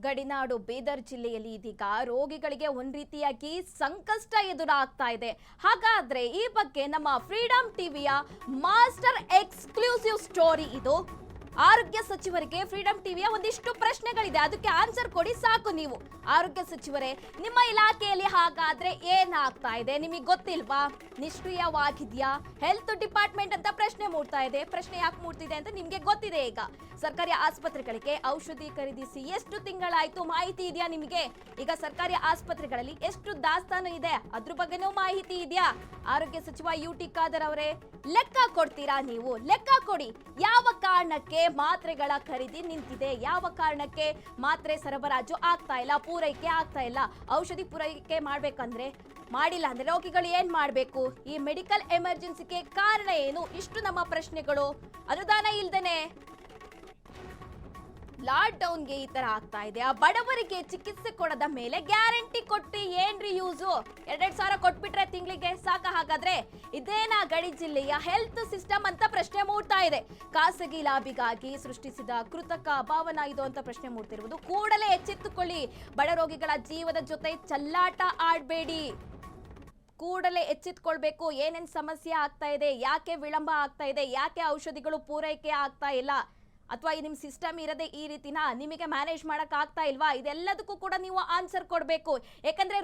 ಗಡಿನಾಡು ಬೀದರ್ ಜಿಲ್ಲೆಯಲ್ಲಿ ಇದೀಗ ರೋಗಿಗಳಿಗೆ ಒಂದ್ ರೀತಿಯಾಗಿ ಸಂಕಷ್ಟ ಎದುರಾಗ್ತಾ ಇದೆ. ಹಾಗಾದ್ರೆ ಈ ಬಗ್ಗೆ ನಮ್ಮ ಫ್ರೀಡಂ ಟಿವಿಯ ಮಾಸ್ಟರ್ ಎಕ್ಸ್ಕ್ಲೂಸಿವ್ ಸ್ಟೋರಿ ಇದು. ಆರೋಗ್ಯ ಸಚಿವರಿಗೆ ಫ್ರೀಡಂ ಟಿವಿಯ ಒಂದಿಷ್ಟು ಪ್ರಶ್ನೆಗಳಿದೆ, ಅದಕ್ಕೆ ಆನ್ಸರ್ ಕೊಡಿ ಸಾಕು ನೀವು. ಆರೋಗ್ಯ ಸಚಿವರೇ, ನಿಮ್ಮ ಇಲಾಖೆಯಲ್ಲಿ ಹಾಗಾದ್ರೆ ಏನಾಗ್ತಾ ಇದೆ ನಿಮಗೆ ಗೊತ್ತಿಲ್ವಾ? ನಿಷ್ಕ್ರಿಯವಾಗಿದ್ಯಾ? ಹೆಲ್ತ್ ಡಿಪಾರ್ಟ್ಮೆಂಟ್ ಅಂತ ಪ್ರಶ್ನೆ ಮೂಡ್ತಾ ಇದೆ. ಪ್ರಶ್ನೆ ಯಾಕೆ ಮೂಡ್ತಿದೆ ಅಂತ ನಿಮ್ಗೆ ಗೊತ್ತಿದೆ. ಈಗ ಸರ್ಕಾರಿ ಆಸ್ಪತ್ರೆಗಳಿಗೆ ಔಷಧಿ ಖರೀದಿಸಿ ಎಷ್ಟು ತಿಂಗಳಾಯ್ತು ಮಾಹಿತಿ ಇದೆಯಾ ನಿಮಗೆ? ಈಗ ಸರ್ಕಾರಿ ಆಸ್ಪತ್ರೆಗಳಲ್ಲಿ ಎಷ್ಟು ದಾಸ್ತಾನು ಇದೆ ಅದ್ರ ಬಗ್ಗೆನೂ ಮಾಹಿತಿ ಇದೆಯಾ? ಆರೋಗ್ಯ ಸಚಿವ ಯುಟಿ ಖಾದರ್ ಅವರೇ, ಲೆಕ್ಕ ಕೊಡ್ತೀರಾ ನೀವು? ಲೆಕ್ಕ ಕೊಡಿ. ಯಾವ ಕಾರಣಕ್ಕೆ ಮಾತ್ರೆಗಳ ಖರೀದಿ ನಿಂತಿದೆ? ಯಾವ ಕಾರಣಕ್ಕೆ ಮಾತ್ರೆ ಸರಬರಾಜು ಆಗ್ತಾ ಇಲ್ಲ, ಪೂರೈಕೆ ಆಗ್ತಾ ಇಲ್ಲ? ಔಷಧಿ ಪೂರೈಕೆ ಮಾಡ್ಬೇಕಂದ್ರೆ ಮಾಡಿಲ್ಲ ಅಂದ್ರೆ ರೋಗಿಗಳು ಏನ್ ಮಾಡ್ಬೇಕು? ಈ ಮೆಡಿಕಲ್ ಎಮರ್ಜೆನ್ಸಿಗೆ ಕಾರಣ ಏನು? ಇಷ್ಟು ನಮ್ಮ ಪ್ರಶ್ನೆಗಳು. ಅನುದಾನ ಇಲ್ದೇನೆ ಲಾಕ್ ಡೌನ್ಗೆ ಈ ತರ ಆಗ್ತಾ ಇದೆ. ಆ ಬಡವರಿಗೆ ಚಿಕಿತ್ಸೆ ಕೊಡದ ಮೇಲೆ ಗ್ಯಾರಂಟಿ ಕೊಟ್ಟು ಏನ್ರಿ ಯೂಸು? 2,000 ಕೊಟ್ಬಿಟ್ರೆ ತಿಂಗಳಿಗೆ ಸಾಕ? ಹಾಗಾದ್ರೆ ಇದೇನಾ ಗಡಿ ಜಿಲ್ಲೆಯ ಹೆಲ್ತ್ ಸಿಸ್ಟಮ್ ಅಂತ ಪ್ರಶ್ನೆ ಮೂಡ್ತಾ ಇದೆ. ಖಾಸಗಿ ಲಾಬಿಗಾಗಿ ಸೃಷ್ಟಿಸಿದ ಕೃತಕ ಭಾವನಾ ಇದು ಅಂತ ಪ್ರಶ್ನೆ ಮೂಡ್ತಿರುವುದು. ಕೂಡಲೇ ಎಚ್ಚೆತ್ತುಕೊಳ್ಳಿ. ಬಡ ರೋಗಿಗಳ ಜೀವದ ಜೊತೆ ಚೆಲ್ಲಾಟ ಆಡ್ಬೇಡಿ. ಕೂಡಲೇ ಎಚ್ಚೆತ್ಕೊಳ್ಬೇಕು. ಏನೇನ್ ಸಮಸ್ಯೆ ಆಗ್ತಾ ಇದೆ, ಯಾಕೆ ವಿಳಂಬ ಆಗ್ತಾ ಇದೆ, ಯಾಕೆ ಔಷಧಿಗಳು ಪೂರೈಕೆ ಆಗ್ತಾ ಇಲ್ಲ, ಅಥವಾ ನಿಮ್ ಸಿಸ್ಟಮ್ ಇರದೆ ಈ ರೀತಿನ ನಿಮಗೆ ಮ್ಯಾನೇಜ್ ಮಾಡಕ್ ಆಗ್ತಾ ಇಲ್ವಾ? ಇದೆಲ್ಲದಕ್ಕೂ ಕೂಡ ನೀವು ಆನ್ಸರ್ ಕೊಡ್ಬೇಕು. ಯಾಕಂದ್ರೆ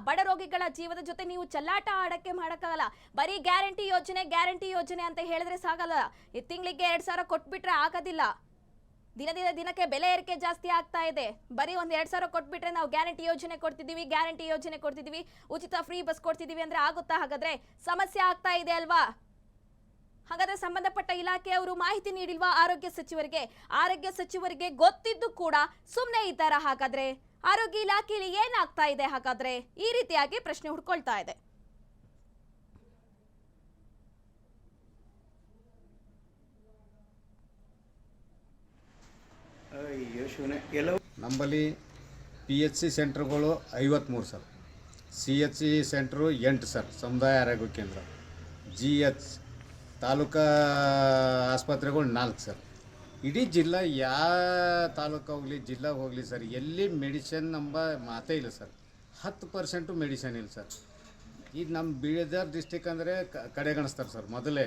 ಬಡ ರೋಗಿಗಳ ಜೀವದ ಜೊತೆ ನೀವು ಚೆಲ್ಲಾಟ ಆಡಕ್ಕೆ ಮಾಡಕ್ಕಾಗಲ್ಲ. ಬರೀ ಗ್ಯಾರಂಟಿ ಯೋಜನೆ ಅಂತ ಹೇಳಿದ್ರೆ ಸಾಗಲ್ಲ. ತಿಂಗಳಿಗೆ 2,000 ಕೊಟ್ಬಿಟ್ರೆ ಆಗೋದಿಲ್ಲ. ದಿನದಿಂದ ದಿನಕ್ಕೆ ಬೆಲೆ ಏರಿಕೆ ಜಾಸ್ತಿ ಆಗ್ತಾ ಇದೆ. ಬರೀ ಒಂದ್ 2,000 ಕೊಟ್ಬಿಟ್ರೆ ನಾವು ಗ್ಯಾರಂಟಿ ಯೋಜನೆ ಕೊಡ್ತಿದೀವಿ, ಉಚಿತ ಫ್ರೀ ಬಸ್ ಕೊಡ್ತಿದೀವಿ ಅಂದ್ರೆ ಆಗುತ್ತಾ? ಹಾಗಾದ್ರೆ ಸಮಸ್ಯೆ ಆಗ್ತಾ ಇದೆ ಅಲ್ವಾ? ಹಾಗಾದ್ರೆ ಸಂಬಂಧಪಟ್ಟ ಇಲಾಖೆಯವರು ಮಾಹಿತಿ ನೀಡಿಲ್ವಾ ಆರೋಗ್ಯ ಸಚಿವರಿಗೆ? ಆರೋಗ್ಯ ಸಚಿವರಿಗೆ ಗೊತ್ತಿದ್ದು ಕೂಡ ಸುಮ್ಮನೆ ಇದ್ದಾರಾ? ಹಾಗಾದ್ರೆ ಆರೋಗ್ಯ ಇಲಾಖೆಯಲ್ಲಿ ಏನಾಗ್ತಾ ಇದೆ? ಹಾಗಾದ್ರೆ ಈ ರೀತಿಯಾಗಿ ಪ್ರಶ್ನೆ ಹುಡ್ಕೊಳ್ತಾ ಇದೆ. ನಮ್ಮಲ್ಲಿ PHC ಸೆಂಟರ್ಗಳು 53 sir, CHC centre 8 sir, ಸಮುದಾಯ ಆರೋಗ್ಯ ಕೇಂದ್ರ, GH ತಾಲೂಕಾ ಆಸ್ಪತ್ರೆಗಳು 4 ಸರ್. ಇಡೀ ಜಿಲ್ಲಾ ಯಾವ ತಾಲೂಕು ಹೋಗಲಿ ಜಿಲ್ಲಾಗೆ ಹೋಗಲಿ ಸರ್, ಎಲ್ಲಿ ಮೆಡಿಸಿನ್ ಮಾತೇ ಇಲ್ಲ ಸರ್. 10% ಮೆಡಿಸಿನ್ ಇಲ್ಲ ಸರ್. ಈಗ ನಮ್ಮ ಬೀದರ್ ಡಿಸ್ಟಿಕ್ ಅಂದರೆ ಕಡೆಗಣಿಸ್ತಾರೆ ಸರ್. ಮೊದಲೇ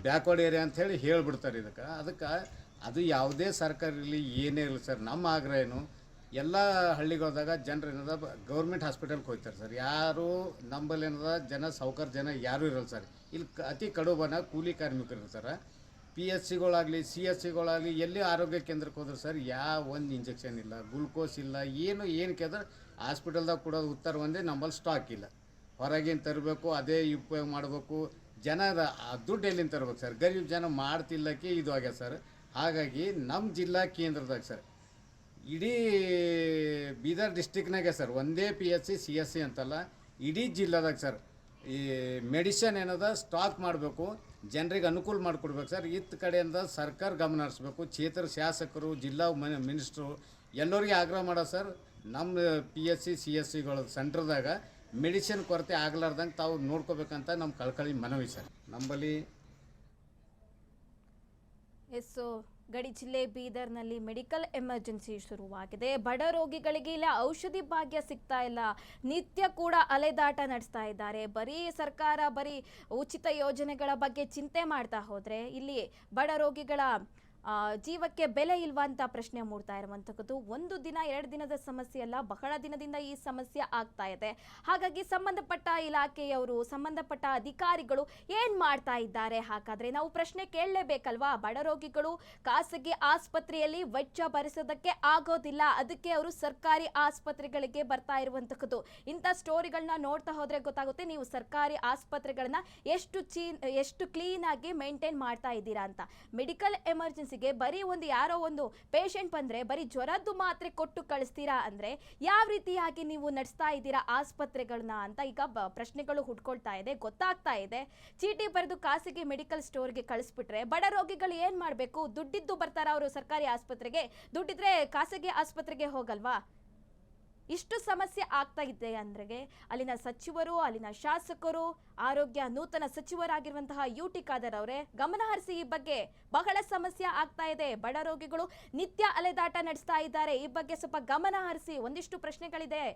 ಬ್ಯಾಕ್ವರ್ಡ್ ಏರಿಯಾ ಅಂಥೇಳಿ ಹೇಳಿಬಿಡ್ತಾರೆ ಅದಕ್ಕೆ ಅದು ಯಾವುದೇ ಸರ್ಕಾರ ಇರಲಿ ಏನೇ ಇರಲಿ ಸರ್, ನಮ್ಮ ಆಗ್ರಹ ಏನು, ಎಲ್ಲ ಹಳ್ಳಿಗಳದಾಗ ಜನರು ಏನದ ಗೌರ್ಮೆಂಟ್ ಹಾಸ್ಪಿಟಲ್ಗೆ ಹೋಗ್ತಾರೆ ಸರ್. ಯಾರು ನಂಬಲ್ಲಿ ಏನದ ಜನ ಸಾವುಕಾರ ಜನ ಯಾರೂ ಇರಲ್ಲ ಸರ್. ಇಲ್ಲಿ ಅತಿ ಕಡುಬನ ಕೂಲಿ ಕಾರ್ಮಿಕರು ಇರ್ತಾರೆ. PHCಗಳಾಗಲಿ CHCಗಳಾಗಲಿ ಎಲ್ಲಿ ಆರೋಗ್ಯ ಕೇಂದ್ರಕ್ಕೆ ಹೋದ್ರೆ ಸರ್ ಒಂದು ಇಂಜೆಕ್ಷನ್ ಇಲ್ಲ, ಗ್ಲುಕೋಸ್ ಇಲ್ಲ, ಏನು ಕೇಳಿದ್ರೆ ಹಾಸ್ಪಿಟಲ್ದಾಗ ಕೊಡೋದು ಉತ್ತರ ಒಂದೇ, ನಮ್ಮಲ್ಲಿ ಸ್ಟಾಕ್ ಇಲ್ಲ, ಹೊರಗಿನ ತರಬೇಕು, ಅದೇ ಉಪಯೋಗ ಮಾಡಬೇಕು. ಜನ ದುಡ್ಡು ಎಲ್ಲಿಂದ ತರ್ಬೇಕು ಸರ್? ಗರೀಬ್ ಜನ ಮಾಡ್ತಿಲ್ಲಕ್ಕೆ ಇದು ಆಗ್ಯದ ಸರ್. ಹಾಗಾಗಿ ನಮ್ಮ ಜಿಲ್ಲಾ ಕೇಂದ್ರದಾಗ ಸರ್, ಇಡೀ ಬೀದರ್ ಡಿಸ್ಟಿಕ್ನಾಗೆ ಸರ್, ಒಂದೇ PHC CHC ಅಂತಲ್ಲ, ಇಡೀ ಜಿಲ್ಲಾದಾಗ ಸರ್ ಈ ಮೆಡಿಸಿನ್ ಏನದ ಸ್ಟಾಕ್ ಮಾಡಬೇಕು, ಜನರಿಗೆ ಅನುಕೂಲ ಮಾಡಿಕೊಡ್ಬೇಕು ಸರ್. ಇತ್ತ ಕಡೆಯಿಂದ ಸರ್ಕಾರ ಗಮನ ಹರಿಸ್ಬೇಕು. ಕ್ಷೇತ್ರ ಶಾಸಕರು, ಜಿಲ್ಲಾ ಮಿನಿಸ್ಟ್ರು ಎಲ್ಲರಿಗೆ ಆಗ್ರಹ ಮಾಡೋ ಸರ್, ನಮ್ಮ PHC CHCಗಳ ಸೆಂಟ್ರದಾಗ ಮೆಡಿಸಿನ್ ಕೊರತೆ ಆಗ್ಲಾರ್ದಂಗೆ ತಾವು ನೋಡ್ಕೋಬೇಕಂತ ನಮ್ಮ ಕಳ್ಕಳಿ ಮನವಿ ಸರ್. ನಮ್ಮಲ್ಲಿ ಗಡಿ ಜಿಲ್ಲೆ ಬೀದರ್ನಲ್ಲಿ ಮೆಡಿಕಲ್ ಎಮರ್ಜೆನ್ಸಿ ಶುರುವಾಗಿದೆ. ಬಡ ರೋಗಿಗಳಿಗೆ ಇಲ್ಲ ಔಷಧಿ ಭಾಗ್ಯ ಸಿಗ್ತಾ ಇಲ್ಲ. ನಿತ್ಯ ಕೂಡ ಅಲೆದಾಟ ನಡೆಸ್ತಾ ಇದ್ದಾರೆ. ಸರ್ಕಾರ ಬರೀ ಉಚಿತ ಯೋಜನೆಗಳ ಬಗ್ಗೆ ಚಿಂತೆ ಮಾಡ್ತಾ ಹೋದ್ರೆ ಇಲ್ಲಿ ಬಡ ರೋಗಿಗಳ ಜೀವಕ್ಕೆ ಬೆಲೆ ಇಲ್ವಾ ಅಂತ ಪ್ರಶ್ನೆ ಮೂಡ್ತಾ ಇರುವಂತದ್ದು. 1 ದಿನ 2 ದಿನದ ಸಮಸ್ಯೆ ಅಲ್ಲ, ಬಹಳ ದಿನದಿಂದ ಈ ಸಮಸ್ಯೆ ಆಗ್ತಾ ಇದೆ. ಹಾಗಾಗಿ ಸಂಬಂಧಪಟ್ಟ ಇಲಾಖೆಯವರು, ಸಂಬಂಧಪಟ್ಟ ಅಧಿಕಾರಿಗಳು ಏನ್ ಮಾಡ್ತಾ ಇದ್ದಾರೆ? ಹಾಗಾದ್ರೆ ನಾವು ಪ್ರಶ್ನೆ ಕೇಳಲೇಬೇಕಲ್ವಾ? ಬಡ ರೋಗಿಗಳು ಖಾಸಗಿ ಆಸ್ಪತ್ರೆಯಲ್ಲಿ ವೆಚ್ಚ ಭರಿಸೋದಕ್ಕೆ ಆಗೋದಿಲ್ಲ, ಅದಕ್ಕೆ ಅವರು ಸರ್ಕಾರಿ ಆಸ್ಪತ್ರೆಗಳಿಗೆ ಬರ್ತಾ ಇರುವಂತದ್ದು. ಇಂಥ ಸ್ಟೋರಿಗಳನ್ನ ನೋಡ್ತಾ ಹೋದ್ರೆ ಗೊತ್ತಾಗುತ್ತೆ ನೀವು ಸರ್ಕಾರಿ ಆಸ್ಪತ್ರೆಗಳನ್ನ ಎಷ್ಟು ಕ್ಲೀನ್ ಆಗಿ ಮೇಂಟೈನ್ ಮಾಡ್ತಾ ಇದ್ದೀರಾ ಅಂತ. ಮೆಡಿಕಲ್ ಎಮರ್ಜೆನ್ಸಿ ಬರೀ ಯಾರೋ ಒಂದು ಪೇಷಂಟ್ ಬಂದ್ರೆ ಬರೀ ಜ್ವರದ್ದು ಮಾತ್ರೆ ಕೊಟ್ಟು ಕಳಿಸ್ತೀರಾ ಅಂದ್ರೆ ಯಾವ ರೀತಿಯಾಗಿ ನೀವು ನಡೆಸ್ತಾ ಇದ್ದೀರಾ ಆಸ್ಪತ್ರೆಗಳನ್ನ ಅಂತ ಈಗ ಪ್ರಶ್ನೆಗಳು ಹುಡ್ಕೊಳ್ತಾ ಇದೆ. ಗೊತ್ತಾಗ್ತಾ ಇದೆ, ಚೀಟಿ ಬರೆದು ಖಾಸಗಿ ಮೆಡಿಕಲ್ ಸ್ಟೋರ್ಗೆ ಕಳಿಸ್ಬಿಟ್ರೆ ಬಡ ರೋಗಿಗಳು ಏನ್ ಮಾಡ್ಬೇಕು? ದುಡ್ಡಿದ್ದು ಬರ್ತಾರ ಅವರು ಸರ್ಕಾರಿ ಆಸ್ಪತ್ರೆಗೆ? ದುಡ್ಡಿದ್ರೆ ಖಾಸಗಿ ಆಸ್ಪತ್ರೆಗೆ ಹೋಗಲ್ವಾ? ಇಷ್ಟು ಸಮಸ್ಯೆ ಆಗ್ತಾ ಇದೆ ಅಂದ್ರೆ ಅಲ್ಲಿನ ಸಚಿವರು, ಅಲ್ಲಿನ ಶಾಸಕರು, ಆರೋಗ್ಯ ನೂತನ ಸಚಿವರಾಗಿರುವಂತಹ UT ಖಾದರ್ ಅವರೇ ಗಮನ ಹರಿಸಿ ಈ ಬಗ್ಗೆ. ಬಹಳ ಸಮಸ್ಯೆ ಆಗ್ತಾ ಇದೆ, ಬಡ ರೋಗಿಗಳು ನಿತ್ಯ ಅಲೆದಾಟ ನಡೆಸ್ತಾ ಇದ್ದಾರೆ. ಈ ಬಗ್ಗೆ ಸ್ವಲ್ಪ ಗಮನ ಹರಿಸಿ. ಒಂದಿಷ್ಟು ಪ್ರಶ್ನೆಗಳಿದೆ.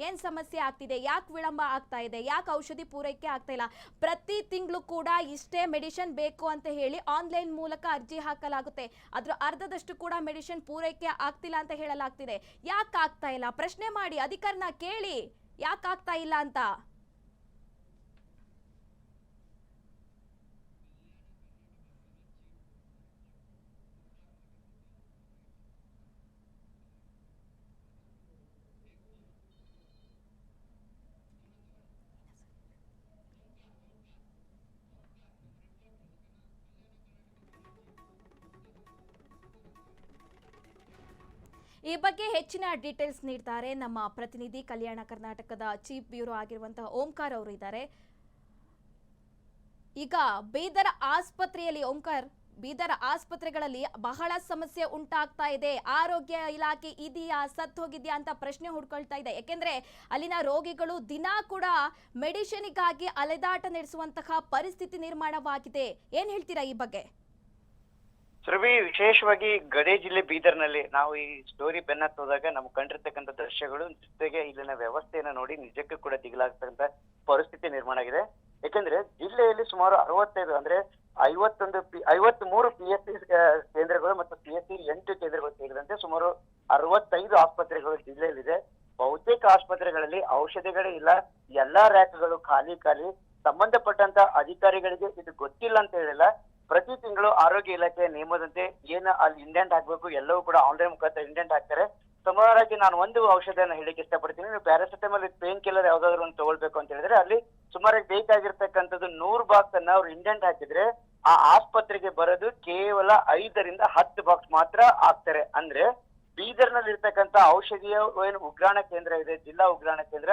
ಏನ್ ಸಮಸ್ಯೆ ಆಗ್ತಿದೆ, ಯಾಕೆ ವಿಳಂಬ ಆಗ್ತಾ ಇದೆ, ಯಾಕೆ ಔಷಧಿ ಪೂರೈಕೆ ಆಗ್ತಾ ಇಲ್ಲ? ಪ್ರತಿ ತಿಂಗಳು ಕೂಡ ಇಷ್ಟೇ ಮೆಡಿಸಿನ್ ಬೇಕು ಅಂತ ಹೇಳಿ ಆನ್ಲೈನ್ ಮೂಲಕ ಅರ್ಜಿ ಹಾಕಲಾಗುತ್ತೆ. ಅದ್ರ ಅರ್ಧದಷ್ಟು ಕೂಡ ಮೆಡಿಸಿನ್ ಪೂರೈಕೆ ಆಗ್ತಿಲ್ಲ ಅಂತ ಹೇಳಲಾಗ್ತಿದೆ. ಯಾಕೆ ಆಗ್ತಾ ಇಲ್ಲ? ಪ್ರಶ್ನೆ ಮಾಡಿ, ಅಧಿಕಾರನ ಕೇಳಿ, ಯಾಕೆ ಆಗ್ತಾ ಇಲ್ಲ ಅಂತ. ಈ ಬಗ್ಗೆ ಹೆಚ್ಚಿನ ಡೀಟೇಲ್ಸ್ ನೀಡ್ತಾರೆ ನಮ್ಮ ಪ್ರತಿನಿಧಿ, ಕಲ್ಯಾಣ ಕರ್ನಾಟಕದ ಚೀಫ್ ಬ್ಯೂರೋ ಆಗಿರುವಂತಹ ಓಂಕಾರ್ ಅವರು ಇದ್ದಾರೆ. ಈಗ ಬೀದರ್ ಆಸ್ಪತ್ರೆಯಲ್ಲಿ ಓಂಕಾರ್, ಬೀದರ್ ಆಸ್ಪತ್ರೆಗಳಲ್ಲಿ ಬಹಳ ಸಮಸ್ಯೆ ಉಂಟಾಗ್ತಾ ಇದೆ. ಆರೋಗ್ಯ ಇಲಾಖೆ ಇದೆಯಾ, ಸತ್ತು ಹೋಗಿದ್ಯಾ ಅಂತ ಪ್ರಶ್ನೆ ಹುಡ್ಕೊಳ್ತಾ ಇದೆ. ಯಾಕೆಂದ್ರೆ ಅಲ್ಲಿನ ರೋಗಿಗಳು ದಿನ ಕೂಡ ಮೆಡಿಸಿನ್ಗಾಗಿ ಅಲೆದಾಟ ನಡೆಸುವಂತಹ ಪರಿಸ್ಥಿತಿ ನಿರ್ಮಾಣವಾಗಿದೆ. ಏನ್ ಹೇಳ್ತೀರಾ ಈ ಬಗ್ಗೆ? ಸುರಭಿ, ವಿಶೇಷವಾಗಿ ಗಡಿ ಜಿಲ್ಲೆ ಬೀದರ್ನಲ್ಲಿ ನಾವು ಈ ಸ್ಟೋರಿ ಬೆನ್ನತ್ತಿ ಹೋದಾಗ ನಮ್ಗೆ ಕಂಡಿರ್ತಕ್ಕಂಥ ದೃಶ್ಯಗಳು ಜೊತೆಗೆ ಇಲ್ಲಿನ ವ್ಯವಸ್ಥೆಯನ್ನ ನೋಡಿ ನಿಜಕ್ಕೂ ಕೂಡ ದಿಗಿಲಾಗ್ತಕ್ಕಂಥ ಪರಿಸ್ಥಿತಿ ನಿರ್ಮಾಣ ಆಗಿದೆ. ಯಾಕಂದ್ರೆ ಜಿಲ್ಲೆಯಲ್ಲಿ ಸುಮಾರು 65 ಅಂದ್ರೆ 53 PSC ಕೇಂದ್ರಗಳು ಮತ್ತು PSC 8 ಕೇಂದ್ರಗಳು ಸೇರಿದಂತೆ ಸುಮಾರು 65 ಆಸ್ಪತ್ರೆಗಳು ಜಿಲ್ಲೆಯಲ್ಲಿದೆ. ಬಹುತೇಕ ಆಸ್ಪತ್ರೆಗಳಲ್ಲಿ ಔಷಧಿಗಳೇ ಇಲ್ಲ, ಎಲ್ಲಾ ರ್ಯಾಕ್ಗಳು ಖಾಲಿ. ಸಂಬಂಧಪಟ್ಟಂತ ಅಧಿಕಾರಿಗಳಿಗೆ ಇದು ಗೊತ್ತಿಲ್ಲ ಅಂತ ಹೇಳಿಲ್ಲ. ಪ್ರತಿ ತಿಂಗಳು ಆರೋಗ್ಯ ಇಲಾಖೆ ನಿಯಮದಂತೆ ಏನು ಅಲ್ಲಿ ಇಂಡೆಂಟ್ ಹಾಕ್ಬೇಕು ಎಲ್ಲವೂ ಕೂಡ ಆನ್ಲೈನ್ ಮುಖಾಂತರ ಇಂಡೆಂಟ್ ಹಾಕ್ತಾರೆ. ಸುಮಾರಾಗಿ ನಾನು ಒಂದು ಔಷಧಿಯನ್ನು ಹೇಳಿಕ್ಕೆ ಇಷ್ಟಪಡ್ತೀನಿ. ನೀವು ಪ್ಯಾರಾಸಿಟಮಾಲ್ ಪೇನ್ ಕಿಲ್ಲರ್ ಯಾವ್ದಾದ್ರು ಒಂದು ತಗೊಳ್ಬೇಕು ಅಂತ ಹೇಳಿದ್ರೆ ಅಲ್ಲಿ ಸುಮಾರಾಗಿ ಬೇಕಾಗಿರ್ತಕ್ಕಂಥದ್ದು 100 ಬಾಕ್ಸ್ ಅನ್ನ ಅವ್ರು ಇಂಡೆಂಟ್ ಹಾಕಿದ್ರೆ ಆ ಆಸ್ಪತ್ರೆಗೆ ಬರೋದು ಕೇವಲ 5 ರಿಂದ 10 ಬಾಕ್ಸ್ ಮಾತ್ರ ಆಗ್ತಾರೆ. ಅಂದ್ರೆ ಬೀದರ್ ನಲ್ಲಿ ಇರ್ತಕ್ಕಂಥ ಔಷಧಿಯ ಏನು ಉಗ್ರಾಣ ಕೇಂದ್ರ ಇದೆ, ಜಿಲ್ಲಾ ಉಗ್ರಾಣ ಕೇಂದ್ರ,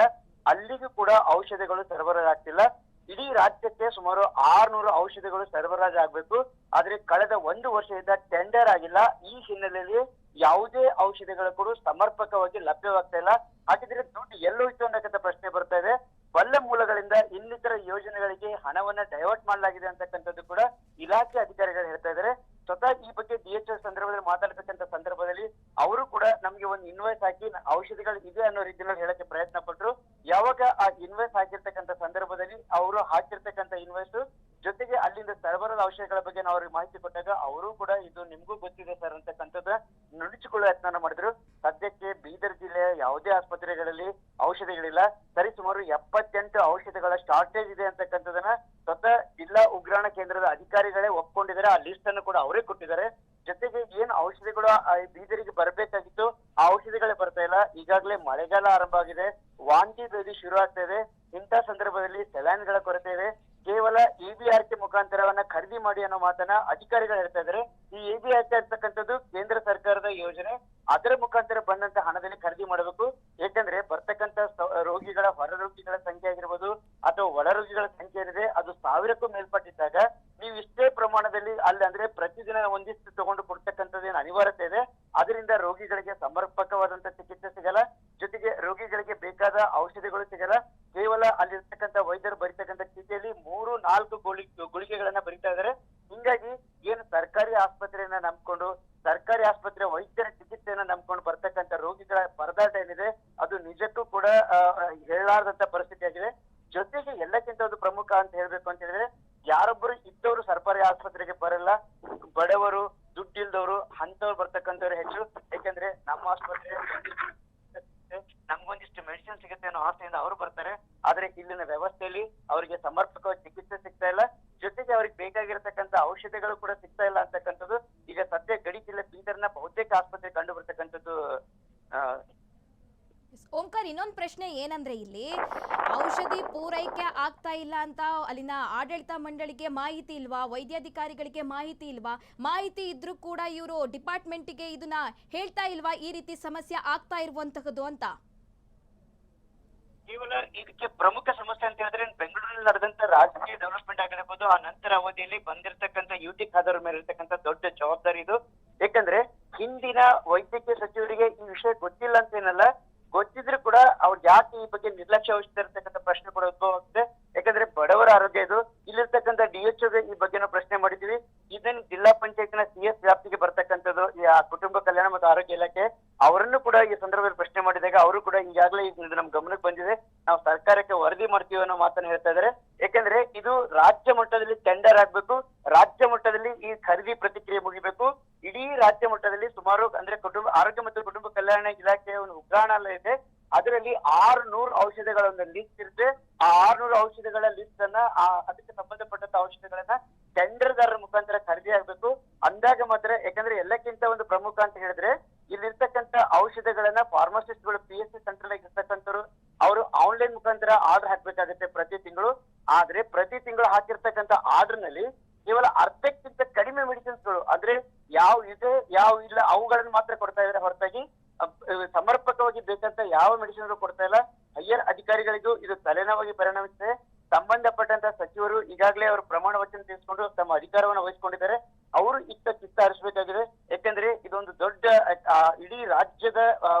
ಅಲ್ಲಿಗೂ ಕೂಡ ಔಷಧಿಗಳು ಸರಬರಾಜು ಆಗ್ತಿಲ್ಲ. ಇಡೀ ರಾಜ್ಯಕ್ಕೆ ಸುಮಾರು 600 ಔಷಧಿಗಳು ಸರಬರಾಜು ಆಗ್ಬೇಕು. ಆದ್ರೆ ಕಳೆದ 1 ವರ್ಷದಿಂದ ಟೆಂಡರ್ ಆಗಿಲ್ಲ. ಈ ಹಿನ್ನೆಲೆಯಲ್ಲಿ ಯಾವುದೇ ಔಷಧಿಗಳು ಕೂಡ ಸಮರ್ಪಕವಾಗಿ ಲಭ್ಯವಾಗ್ತಾ ಇಲ್ಲ. ಹಾಗಿದ್ರೆ ದುಡ್ಡು ಎಲ್ಲೋಯ್ತು ಅನ್ನತಕ್ಕಂಥ ಪ್ರಶ್ನೆ ಬರ್ತಾ ಇದೆ. ಬಲ್ಲ ಮೂಲಗಳಿಂದ ಇನ್ನಿತರ ಯೋಜನೆಗಳಿಗೆ ಹಣವನ್ನ ಡೈವರ್ಟ್ ಮಾಡಲಾಗಿದೆ ಅಂತಕ್ಕಂಥದ್ದು ಕೂಡ ಇಲಾಖೆ ಅಧಿಕಾರಿಗಳು ಹೇಳ್ತಾ ಇದ್ದಾರೆ. ಸ್ವತಃ ಈ ಬಗ್ಗೆ DHO ಸಂದರ್ಭದಲ್ಲಿ ಮಾತಾಡ್ತಕ್ಕಂಥ ಸಂದರ್ಭದಲ್ಲಿ ಅವರು ಕೂಡ ನಮ್ಗೆ ಒಂದು ಇನ್ವಾಯ್ಸ್ ಹಾಕಿ ಔಷಧಿಗಳು ಇದೆ ಅನ್ನೋ ರೀತಿಯಲ್ಲಿ ಹೇಳಕ್ಕೆ ಪ್ರಯತ್ನ ಪಟ್ರು. ಯಾವಾಗ ಆ ಇನ್ವಾಯ್ಸ್ ಹಾಕಿರ್ತಕ್ಕಂಥ ಸಂದರ್ಭದಲ್ಲಿ ಅವರು ಹಾಕಿರ್ತಕ್ಕಂಥ ಇನ್ವಾಯ್ಸ್ ಜೊತೆಗೆ ಅಲ್ಲಿಂದ ಸರಬರಾಜು ಔಷಧಿಗಳ ಬಗ್ಗೆ ನಾವು ಅವ್ರಿಗೆ ಮಾಹಿತಿ ಕೊಟ್ಟಾಗ ಅವರು ಕೂಡ ಇದು ನಿಮ್ಗೂ ಗೊತ್ತಿದೆ ಸರ್ ಅಂತಕ್ಕಂಥದ್ದು ನುಡಿಸಿಕೊಳ್ಳೋ ಯತ್ನ ಮಾಡಿದ್ರು. ಸದ್ಯಕ್ಕೆ ಬೀದರ್ ಜಿಲ್ಲೆಯ ಯಾವುದೇ ಆಸ್ಪತ್ರೆಗಳಲ್ಲಿ ಔಷಧಿಗಳಿಲ್ಲ. ಸರಿ ಸುಮಾರು 78 ಔಷಧಿಗಳ ಶಾರ್ಟೇಜ್ ಇದೆ ಅಂತಕ್ಕಂಥದನ್ನ ಸ್ವತಃ ಜಿಲ್ಲಾ ಉಗ್ರಾಣ ಕೇಂದ್ರದ ಅಧಿಕಾರಿಗಳೇ ಒಪ್ಕೊಂಡಿದ್ದಾರೆ. ಆ ಲಿಸ್ಟ್ ಅನ್ನು ಕೂಡ ಅವರೇ ಕೊಟ್ಟಿದ್ದಾರೆ. ಜೊತೆಗೆ ಏನ್ ಔಷಧಿಗಳು ಬೀದರಿಗೆ ಬರಬೇಕಾಗಿತ್ತು ಆ ಔಷಧಿಗಳೇ ಬರ್ತಾ ಇಲ್ಲ. ಈಗಾಗಲೇ ಮಳೆಗಾಲ ಆರಂಭ ಆಗಿದೆ, ವಾಂತಿ ಭೇದಿ ಶುರು ಆಗ್ತಾ ಇದೆ. ಇಂಥ ಸಂದರ್ಭದಲ್ಲಿ ಸೆಲೈನ್ ಗಳ ಕೊರತೆ ಇದೆ. ಕೇವಲ ABRK ಮುಖಾಂತರವನ್ನ ಖರೀದಿ ಮಾಡಿ ಅನ್ನೋ ಮಾತನ್ನ ಅಧಿಕಾರಿಗಳು ಹೇಳ್ತಾ ಇದ್ದಾರೆ. ಈ ABRK ಇರ್ತಕ್ಕಂಥದ್ದು ಕೇಂದ್ರ ಸರ್ಕಾರದ ಯೋಜನೆ, ಅದರ ಮುಖಾಂತರ ಬಂದಂತ ಹಣದಲ್ಲಿ ಖರೀದಿ ಮಾಡಬೇಕು. ಯಾಕಂದ್ರೆ ಬರ್ತಕ್ಕಂಥ ರೋಗಿಗಳ ಹೊರ ರೋಗಿಗಳ ಸಂಖ್ಯೆ ಆಗಿರ್ಬೋದು ಅಥವಾ ಒಳ ರೋಗಿಗಳ ಸಂಖ್ಯೆ ಏನಿದೆ ಅದು 1000ಕ್ಕೂ ಮೇಲ್ಪಟ್ಟಿದ್ದಾಗ ನೀವು ಇಷ್ಟೇ ಪ್ರಮಾಣದಲ್ಲಿ ಅಲ್ಲಿ ಅಂದ್ರೆ ಪ್ರತಿದಿನ ಒಂದಿಷ್ಟು ತಗೊಂಡು ಕೊಡ್ತಕ್ಕಂಥದ್ದೇನು ಅನಿವಾರ್ಯತೆ ಇದೆ. ಅದರಿಂದ ರೋಗಿಗಳಿಗೆ ಸಮರ್ಪಕವಾದಂತ ಚಿಕಿತ್ಸೆ ಸಿಗಲ್ಲ, ಜೊತೆಗೆ ರೋಗಿಗಳಿಗೆ ಬೇಕಾದ ಔಷಧಿಗಳು ಸಿಗಲ್ಲ. ಕೇವಲ ಅಲ್ಲಿರ್ತಕ್ಕಂಥ ವೈದ್ಯರು ಬರೀತಕ್ಕಂಥ ಚೀಟಿಯಲ್ಲಿ 3-4 ಗುಳಿಗೆಗಳನ್ನ ಬರೀತಾ ಇದ್ದಾರೆ. ಹಿಂಗಾಗಿ ಏನು ಸರ್ಕಾರಿ ಆಸ್ಪತ್ರೆಯನ್ನ ನಂಬ್ಕೊಂಡು ಸರ್ಕಾರಿ ಆಸ್ಪತ್ರೆ ವೈದ್ಯರ ಚಿಕಿತ್ಸೆಯನ್ನ ನಂಬ್ಕೊಂಡು ಬರ್ತಕ್ಕಂಥ ರೋಗಿಗಳ ಪರದಾಟ ಏನಿದೆ ಅದು ನಿಜಕ್ಕೂ ಕೂಡ ಹೇಳಲಾರದಂತ ಪರಿಸ್ಥಿತಿ ಆಗಿದೆ. ಜೊತೆಗೆ ಎಲ್ಲಕ್ಕಿಂತ ಒಂದು ಪ್ರಮುಖ ಅಂತ ಹೇಳ್ಬೇಕು ಅಂತ ಹೇಳಿದ್ರೆ ಯಾರೊಬ್ಬರು ಇದ್ದವರು ಸರ್ಕಾರಿ ಆಸ್ಪತ್ರೆಗೆ ಬರಲ್ಲ, ಬಡವರು ದುಡ್ಡಿಲ್ದವರು ಅಂತವ್ರು ಬರ್ತಕ್ಕಂಥವ್ರು ಹೆಚ್ಚು. ಯಾಕಂದ್ರೆ ನಮ್ಮ ಆಸ್ಪತ್ರೆ ನಮ್ಗೊಂದಿಷ್ಟು ಮೆಡಿಸಿನ್ ಸಿಗುತ್ತೆ ಅನ್ನೋ ಆಸೆಯಿಂದ ಅವರು ಬರ್ತಾರೆ. ಆದ್ರೆ ಇಲ್ಲಿನ ವ್ಯವಸ್ಥೆಯಲ್ಲಿ ಅವರಿಗೆ ಸಮರ್ಪಕವಾದ ಚಿಕಿತ್ಸೆ ಸಿಗ್ತಾ ಇಲ್ಲ, ಜೊತೆಗೆ ಅವ್ರಿಗೆ ಬೇಕಾಗಿರತಕ್ಕಂಥ ಔಷಧಿಗಳು ಕೂಡ ಸಿಗ್ತಾ ಇಲ್ಲ ಅಂತಕ್ಕಂಥದ್ದು ಈಗ ಸದ್ಯ ಗಡಿ ಜಿಲ್ಲೆ ಬೀದರ್ನ ಬಹುತೇಕ ಆಸ್ಪತ್ರೆ ಕಂಡು ಬರ್ತಕ್ಕಂಥದ್ದು. ಓಂಕಾರ್, ಇನ್ನೊಂದು ಪ್ರಶ್ನೆ ಏನಂದ್ರೆ ಇಲ್ಲಿ ಔಷಧಿ ಪೂರೈಕೆ ಆಗ್ತಾ ಇಲ್ಲ ಅಂತ ಅಲ್ಲಿನ ಆಡಳಿತ ಮಂಡಳಿಗೆ ಮಾಹಿತಿ ಇಲ್ವಾ, ವೈದ್ಯಾಧಿಕಾರಿಗಳಿಗೆ ಮಾಹಿತಿ ಇಲ್ವಾ? ಮಾಹಿತಿ ಇದ್ರೂ ಕೂಡ ಇವರು ಡಿಪಾರ್ಟ್ಮೆಂಟ್ಗೆ ಇದನ್ನ ಹೇಳ್ತಾ ಇಲ್ವಾ ಈ ರೀತಿ ಸಮಸ್ಯೆ ಆಗ್ತಾ ಇರುವಂತಹದ್ದು ಅಂತ? ಕೇವಲ ಇದಕ್ಕೆ ಪ್ರಮುಖ ಸಮಸ್ಯೆ ಅಂತ ಹೇಳಿದ್ರೆ ಬೆಂಗಳೂರಲ್ಲಿ ನಡೆದಂತ ರಾಜಕೀಯ ಡೆವಲಪ್ಮೆಂಟ್ ಆಗಿರಬಹುದು, ಆ ನಂತರ ಅವಧಿಯಲ್ಲಿ ಬಂದಿರತಕ್ಕಂಥ UT ಖಾದರ್ ಮೇಲೆ ಇರತಕ್ಕಂಥ ದೊಡ್ಡ ಜವಾಬ್ದಾರಿ ಇದು. ಯಾಕಂದ್ರೆ ಹಿಂದಿನ ವೈದ್ಯಕೀಯ ಸಚಿವರಿಗೆ ಈ ವಿಷಯ ಗೊತ್ತಿಲ್ಲ ಅಂತ ಏನಲ್ಲ, ಬಗ್ಗೆ ನಿರ್ಲಕ್ಷ್ಯ ವಹಿಸ್ತಾ ಇರ್ತಕ್ಕಂಥ ಪ್ರಶ್ನೆ ಕೂಡ ಉದ್ಭವ ಆಗ್ತದೆ. ಯಾಕಂದ್ರೆ ಬಡವರ ಆರೋಗ್ಯ ಇದು. ಇಲ್ಲಿರ್ತಕ್ಕಂಥ DHOಗೆ ಈ ಬಗ್ಗೆ ನಾವು ಪ್ರಶ್ನೆ ಮಾಡಿದೀವಿ. ಇದನ್ನು ಜಿಲ್ಲಾ ಪಂಚಾಯತ್ನ CS ವ್ಯಾಪ್ತಿಗೆ ಬರ್ತಕ್ಕಂಥದ್ದು ಕುಟುಂಬ ಕಲ್ಯಾಣ ಮತ್ತು ಆರೋಗ್ಯ ಇಲಾಖೆ ಅವರನ್ನು ಕೂಡ ಈ ಸಂದರ್ಭದಲ್ಲಿ ಪ್ರಶ್ನೆ ಮಾಡಿದಾಗ ಅವರು ಕೂಡ ಈಗಾಗಲೇ ಇದು ನಮ್ ಗಮನಕ್ಕೆ ಬಂದಿದೆ, ನಾವು ಸರ್ಕಾರಕ್ಕೆ ವರದಿ ಮಾಡ್ತೀವಿ ಅನ್ನೋ ಮಾತನ್ನು ಹೇಳ್ತಾ ಇದ್ದಾರೆ. ಯಾಕಂದ್ರೆ ಇದು ರಾಜ್ಯ ಮಟ್ಟದಲ್ಲಿ ಟೆಂಡರ್ ಆಗ್ಬೇಕು, ರಾಜ್ಯ ಮಟ್ಟದಲ್ಲಿ ಈ ಖರೀದಿ ಪ್ರತಿಕ್ರಿಯೆ ಮುಗಿಬೇಕು. ಇಡೀ ರಾಜ್ಯ ಮಟ್ಟದಲ್ಲಿ ಸುಮಾರು ಅಂದ್ರೆ ಆರೋಗ್ಯ ಮತ್ತು ಕುಟುಂಬ ಕಲ್ಯಾಣ ಇಲಾಖೆಯ ಒಂದು ಉಗ್ರಾಣಾಲಯ ಇದೆ. ಅದರಲ್ಲಿ 600 ಔಷಧಿಗಳ ಒಂದು ಲಿಸ್ಟ್ ಇರುತ್ತೆ. ಆ 600 ಔಷಧಿಗಳ ಲಿಸ್ಟ್ ಅನ್ನ ಅದಕ್ಕೆ ಸಂಬಂಧಪಟ್ಟಂತ ಔಷಧಿಗಳನ್ನ ಟೆಂಡರ್ದಾರರ ಮುಖಾಂತರ ಖರೀದಿ ಆಗ್ಬೇಕು. ಅಂದಾಗ ಮಾತ್ರ, ಯಾಕಂದ್ರೆ ಎಲ್ಲಕ್ಕಿಂತ ಒಂದು ಪ್ರಮುಖ ಅಂತ ಹೇಳಿದ್ರೆ ಇಲ್ಲಿರ್ತಕ್ಕಂಥ ಔಷಧಿಗಳನ್ನ ಫಾರ್ಮಸಿಸ್ಟ್ಗಳು PSC ಸೆಂಟರ್ ಇರ್ತಕ್ಕಂಥವ್ರು ಅವರು ಆನ್ಲೈನ್ ಮುಖಾಂತರ ಆರ್ಡರ್ ಹಾಕ್ಬೇಕಾಗುತ್ತೆ ಪ್ರತಿ ತಿಂಗಳು. ಆದ್ರೆ ಪ್ರತಿ ತಿಂಗಳು ಹಾಕಿರ್ತಕ್ಕಂಥ ಆರ್ಡರ್ ನಲ್ಲಿ ಕೇವಲ ಅರ್ಧಕ್ಕಿಂತ ಕಡಿಮೆ ಮೆಡಿಸಿನ್ಸ್ಗಳು ಅಂದ್ರೆ ಯಾವ ಇದೆ ಯಾವ ಇಲ್ಲ ಅವುಗಳನ್ನು ಮಾತ್ರ ಕೊಡ್ತಾ ಇದ್ದಾರೆ ಹೊರತಾಗಿ ಸಮರ್ಪಕವಾಗಿ ಬೇಕಂತ ಯಾವ ಮೆಡಿಸಿನ್ ಕೊಡ್ತಾ ಇಲ್ಲ. ಹೈಯರ್ ಅಧಿಕಾರಿಗಳಿಗೂ ಇದು ತಲೆನೋವಾಗಿ ಪರಿಣಮಿಸಿದೆ. ಸಂಬಂಧಪಟ್ಟಂತ ಸಚಿವರು ಈಗಾಗಲೇ ಅವರು ಪ್ರಮಾಣ ವಚನ ತಿಳಿಸಿಕೊಂಡು ತಮ್ಮ ಅಧಿಕಾರವನ್ನು ವಹಿಸಿಕೊಂಡಿದ್ದಾರೆ. ಅವರು ಕಿತ್ತ ಹರಿಸಬೇಕಾಗಿದೆ. ಯಾಕಂದ್ರೆ ಇದೊಂದು ದೊಡ್ಡ ಇಡೀ ರಾಜ್ಯದ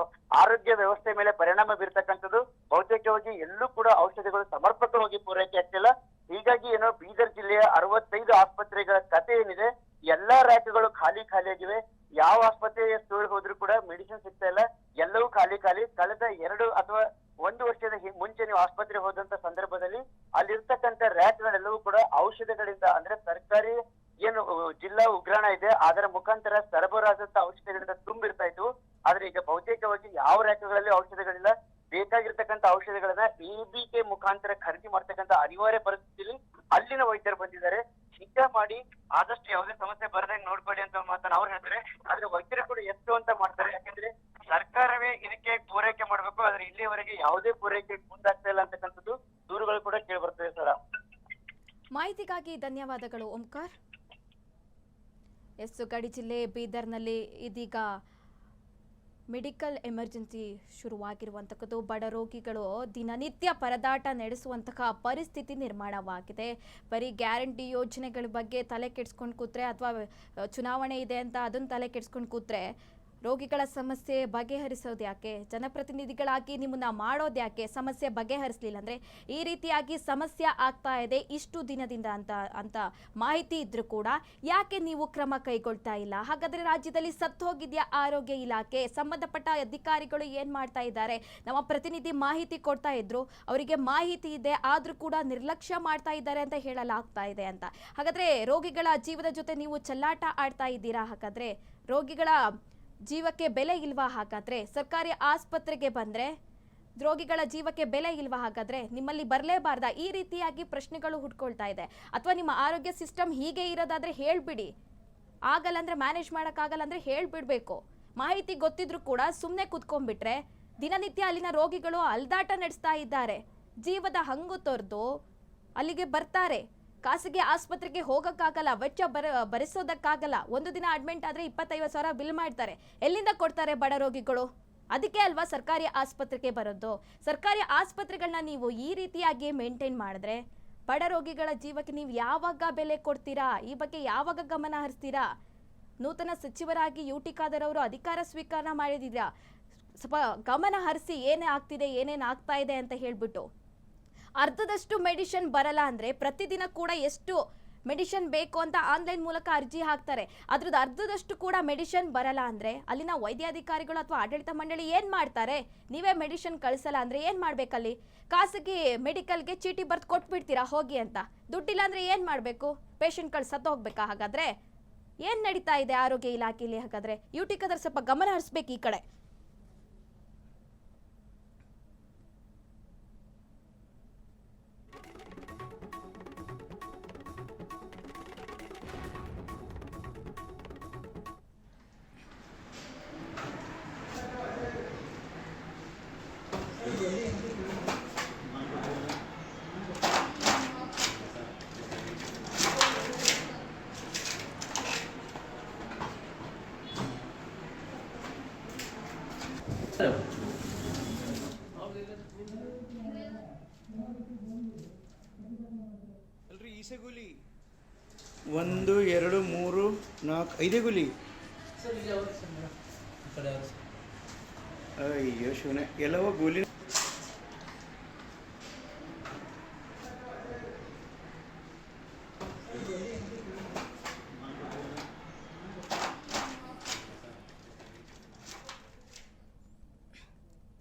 ಆರೋಗ್ಯ ವ್ಯವಸ್ಥೆ ಮೇಲೆ ಪರಿಣಾಮ ಬೀರ್ತಕ್ಕಂಥದ್ದು. ಬಹುತೇಕವಾಗಿ ಎಲ್ಲೂ ಕೂಡ ಔಷಧಿಗಳು ಸಮರ್ಪಕವಾಗಿ ಪೂರೈಕೆ ಆಗ್ತಿಲ್ಲ. ಹೀಗಾಗಿ ಏನೋ ಬೀದರ್ ಜಿಲ್ಲೆಯ 65 ಆಸ್ಪತ್ರೆಗಳ ಕಥೆ ಏನಿದೆ, ಎಲ್ಲಾ ರ್ಯಾಕ್ಗಳು ಖಾಲಿಯಾಗಿವೆ. ಯಾವ ಆಸ್ಪತ್ರೆಯ ಸುಳ್ಳು ಹೋದ್ರೂ ಕೂಡ ಮೆಡಿಸಿನ್ ಸಿಗ್ತಾ ಇಲ್ಲ, ಎಲ್ಲವೂ ಖಾಲಿ. ಕಳೆದ 2 ಅಥವಾ 1 ವರ್ಷದ ಮುಂಚೆ ನೀವು ಆಸ್ಪತ್ರೆಗೆ ಹೋದಂತ ಸಂದರ್ಭದಲ್ಲಿ ಅಲ್ಲಿರ್ತಕ್ಕಂಥ ರ್ಯಾಕ್ಗಳೆಲ್ಲವೂ ಕೂಡ ಔಷಧಿಗಳಿಂದ ಅಂದ್ರೆ ಸರ್ಕಾರಿ ಏನು ಜಿಲ್ಲಾ ಉಗ್ರಾಣ ಇದೆ ಅದರ ಮುಖಾಂತರ ಸರಬರಾಜಂತ ಔಷಧಿಗಳಿಂದ ತುಂಬಿರ್ತಾ ಇತ್ತು. ಆದ್ರೆ ಈಗ ಬಹುತೇಕವಾಗಿ ಯಾವ ರ್ಯಾಕ್ಗಳಲ್ಲಿ ಔಷಧಿಗಳಿಲ್ಲ. ಬೇಕಾಗಿರ್ತಕ್ಕಂಥ ಔಷಧಿಗಳನ್ನ EBK ಮುಖಾಂತರ ಖರೀದಿ ಮಾಡ್ತಕ್ಕಂಥ ಅನಿವಾರ್ಯ ಪರಿಸ್ಥಿತಿಯಲ್ಲಿ ಅಲ್ಲಿನ ವೈದ್ಯರು ಬಂದಿದ್ದಾರೆ. ಶೀಘ್ರ ಮಾಡಿ ಆದಷ್ಟು ಯಾವುದೇ ಸಮಸ್ಯೆ ಬರದಂಗೆ ನೋಡ್ಕೊಳ್ಳಿ ಅಂತ ಮಾತನ್ನ ಅವ್ರು ಹೇಳ್ತಾರೆ. ಆದ್ರೆ ವೈದ್ಯರು ಕೂಡ ಎಷ್ಟು ಅಂತ ಮಾಡ್ತಾರೆ, ಯಾಕಂದ್ರೆ ಸರ್ಕಾರವೇ ಇದಕ್ಕೆ ಪೂರೈಕೆ ಮಾಡ್ಬೇಕು. ಆದ್ರೆ ಇಲ್ಲಿಯವರೆಗೆ ಯಾವುದೇ ಪೂರೈಕೆ ಮುಂದಾಗ್ತಾ ಇಲ್ಲ ಅಂತಕ್ಕಂಥದ್ದು ದೂರುಗಳು ಕೂಡ ಕೇಳಿ ಬರ್ತದೆ. ಸರ್, ಮಾಹಿತಿಗಾಗಿ ಧನ್ಯವಾದಗಳು ಓಂಕಾರ್. ಗಡಿ ಜಿಲ್ಲೆ ಬೀದರ್ನಲ್ಲಿ ಇದೀಗ ಮೆಡಿಕಲ್ ಎಮರ್ಜೆನ್ಸಿ ಶುರುವಾಗಿರುವಂತಕ್ಕದ್ದು. ಬಡ ರೋಗಿಗಳು ದಿನನಿತ್ಯ ಪರದಾಟ ನಡೆಸುವಂತಹ ಪರಿಸ್ಥಿತಿ ನಿರ್ಮಾಣವಾಗಿದೆ. ಬರೀ ಗ್ಯಾರಂಟಿ ಯೋಜನೆಗಳ ಬಗ್ಗೆ ತಲೆ ಕೆಡಿಸ್ಕೊಂಡು ಕೂತ್ರೆ ಅಥವಾ ಚುನಾವಣೆ ಇದೆ ಅಂತ ಅದನ್ನು ತಲೆ ಕೆಡಿಸ್ಕೊಂಡು ಕೂತ್ರೆ ರೋಗಿಗಳ ಸಮಸ್ಯೆ ಬಗೆಹರಿಸೋದು ಯಾಕೆ? ಜನಪ್ರತಿನಿಧಿಗಳಾಗಿ ನಿಮ್ಮನ್ನ ಮಾಡೋದು ಯಾಕೆ? ಸಮಸ್ಯೆ ಬಗೆಹರಿಸಲಿಲ್ಲ ಅಂದರೆ ಈ ರೀತಿಯಾಗಿ ಸಮಸ್ಯೆ ಆಗ್ತಾ ಇದೆ ಇಷ್ಟು ದಿನದಿಂದ ಅಂತ ಮಾಹಿತಿ ಇದ್ರೂ ಕೂಡ ಯಾಕೆ ನೀವು ಕ್ರಮ ಕೈಗೊಳ್ತಾ ಇಲ್ಲ? ಹಾಗಾದರೆ ರಾಜ್ಯದಲ್ಲಿ ಸತ್ತು ಹೋಗಿದೆಯಾ ಆರೋಗ್ಯ ಇಲಾಖೆ? ಸಂಬಂಧಪಟ್ಟ ಅಧಿಕಾರಿಗಳು ಏನು ಮಾಡ್ತಾ ಇದ್ದಾರೆ? ನಮ್ಮ ಪ್ರತಿನಿಧಿ ಮಾಹಿತಿ ಕೊಡ್ತಾ ಇದ್ರು, ಅವರಿಗೆ ಮಾಹಿತಿ ಇದೆ ಆದರೂ ಕೂಡ ನಿರ್ಲಕ್ಷ್ಯ ಮಾಡ್ತಾ ಇದ್ದಾರೆ ಅಂತ ಹೇಳಲಾಗ್ತಾ ಇದೆ ಅಂತ. ಹಾಗಾದರೆ ರೋಗಿಗಳ ಜೀವದ ಜೊತೆ ನೀವು ಚೆಲ್ಲಾಟ ಆಡ್ತಾ ಇದ್ದೀರಾ? ಹಾಗಾದರೆ ರೋಗಿಗಳ ಜೀವಕ್ಕೆ ಬೆಲೆ ಇಲ್ವಾ? ಹಾಗಾದ್ರೆ ಸರ್ಕಾರಿ ಆಸ್ಪತ್ರೆಗೆ ಬಂದ್ರೆ ರೋಗಿಗಳ ಜೀವಕ್ಕೆ ಬೆಲೆ ಇಲ್ವಾ? ಹಾಗಾದ್ರೆ ನಿಮ್ಮಲ್ಲಿ ಬರಲೇಬಾರ್ದ? ಈ ರೀತಿಯಾಗಿ ಪ್ರಶ್ನೆಗಳು ಹುಟ್ಕೊಳ್ತಾ ಇದೆ. ಅಥವಾ ನಿಮ್ಮ ಆರೋಗ್ಯ ಸಿಸ್ಟಮ್ ಹೀಗೆ ಇರೋದಾದ್ರೆ ಹೇಳ್ಬಿಡಿ, ಆಗಲ್ಲ ಅಂದ್ರೆ ಮ್ಯಾನೇಜ್ ಮಾಡೋಕ್ಕಾಗಲ್ಲ ಅಂದ್ರೆ ಹೇಳ್ಬಿಡ್ಬೇಕು. ಮಾಹಿತಿ ಗೊತ್ತಿದ್ರು ಕೂಡ ಸುಮ್ಮನೆ ಕುತ್ಕೊಂಡ್ಬಿಟ್ರೆ ದಿನನಿತ್ಯ ಅಲ್ಲಿನ ರೋಗಿಗಳು ಅಲ್ದಾಟ ನಡೆಸ್ತಾ ಇದ್ದಾರೆ. ಜೀವದ ಹಂಗು ತೊರೆದು ಅಲ್ಲಿಗೆ ಬರ್ತಾರೆ. ಖಾಸಗಿ ಆಸ್ಪತ್ರೆಗೆ ಹೋಗೋಕ್ಕಾಗಲ್ಲ, ವೆಚ್ಚ ಭರಿಸೋದಕ್ಕಾಗಲ್ಲ. ಒಂದು ದಿನ ಅಡ್ಮಿಂಟ್ ಆದರೆ 25,000 ಬಿಲ್ ಮಾಡ್ತಾರೆ. ಎಲ್ಲಿಂದ ಕೊಡ್ತಾರೆ ಬಡ ರೋಗಿಗಳು? ಅದಕ್ಕೆ ಅಲ್ವಾ ಸರ್ಕಾರಿ ಆಸ್ಪತ್ರೆಗೆ ಬರೋದು. ಸರ್ಕಾರಿ ಆಸ್ಪತ್ರೆಗಳನ್ನ ನೀವು ಈ ರೀತಿಯಾಗಿ ಮೇಂಟೈನ್ ಮಾಡಿದ್ರೆ ಬಡ ರೋಗಿಗಳ ಜೀವಕ್ಕೆ ನೀವು ಯಾವಾಗ ಬೆಲೆ ಕೊಡ್ತೀರಾ? ಈ ಬಗ್ಗೆ ಯಾವಾಗ ಗಮನ ಹರಿಸ್ತೀರಾ? ನೂತನ ಸಚಿವರಾಗಿ UT ಖಾದರ್ ಅವರು ಅಧಿಕಾರ ಸ್ವೀಕಾರ ಮಾಡಿದ್ದೀರಾ, ಸ್ವಲ್ಪ ಗಮನ ಹರಿಸಿ ಏನೇ ಆಗ್ತಿದೆ ಏನೇನು ಆಗ್ತಾ ಇದೆ ಅಂತ ಹೇಳ್ಬಿಟ್ಟು. ಅರ್ಧದಷ್ಟು ಮೆಡಿಷನ್ ಬರಲ್ಲ ಅಂದರೆ ಪ್ರತಿದಿನ ಕೂಡ ಎಷ್ಟು ಮೆಡಿಷನ್ ಬೇಕು ಅಂತ ಆನ್ಲೈನ್ ಮೂಲಕ ಅರ್ಜಿ ಹಾಕ್ತಾರೆ. ಅದ್ರದ್ದು ಅರ್ಧದಷ್ಟು ಕೂಡ ಮೆಡಿಷನ್ ಬರಲ್ಲ ಅಂದರೆ ಅಲ್ಲಿನ ವೈದ್ಯಾಧಿಕಾರಿಗಳು ಅಥವಾ ಆಡಳಿತ ಮಂಡಳಿ ಏನು ಮಾಡ್ತಾರೆ? ನೀವೇ ಮೆಡಿಷನ್ ಕಳಿಸಲ್ಲ ಅಂದರೆ ಏನು ಮಾಡಬೇಕಲ್ಲಿ? ಖಾಸಗಿ ಮೆಡಿಕಲ್ಗೆ ಚೀಟಿ ಬರ್ದು ಕೊಟ್ಬಿಡ್ತೀರಾ ಹೋಗಿ ಅಂತ. ದುಡ್ಡಿಲ್ಲ ಅಂದರೆ ಏನು ಮಾಡಬೇಕು? ಪೇಷಂಟ್ಗಳು ಸತ್ತು ಹೋಗ್ಬೇಕಾ? ಹಾಗಾದರೆ ಏನು ನಡೀತಾ ಇದೆ ಆರೋಗ್ಯ ಇಲಾಖೆಯಲ್ಲಿ? ಹಾಗಾದರೆ UT ಖಾದರ್ ಸ್ವಲ್ಪ ಗಮನ ಹರಿಸ್ಬೇಕು ಈ ಕಡೆ. ಅಲ್ರಿ ಈಸೆ ಗುಲಿ 1 2 3 4 5 ಗುಲಿ. ಅಯ್ಯೋ ಶಿವನೇ, ಎಲ್ಲವೋ ಗೋಲಿ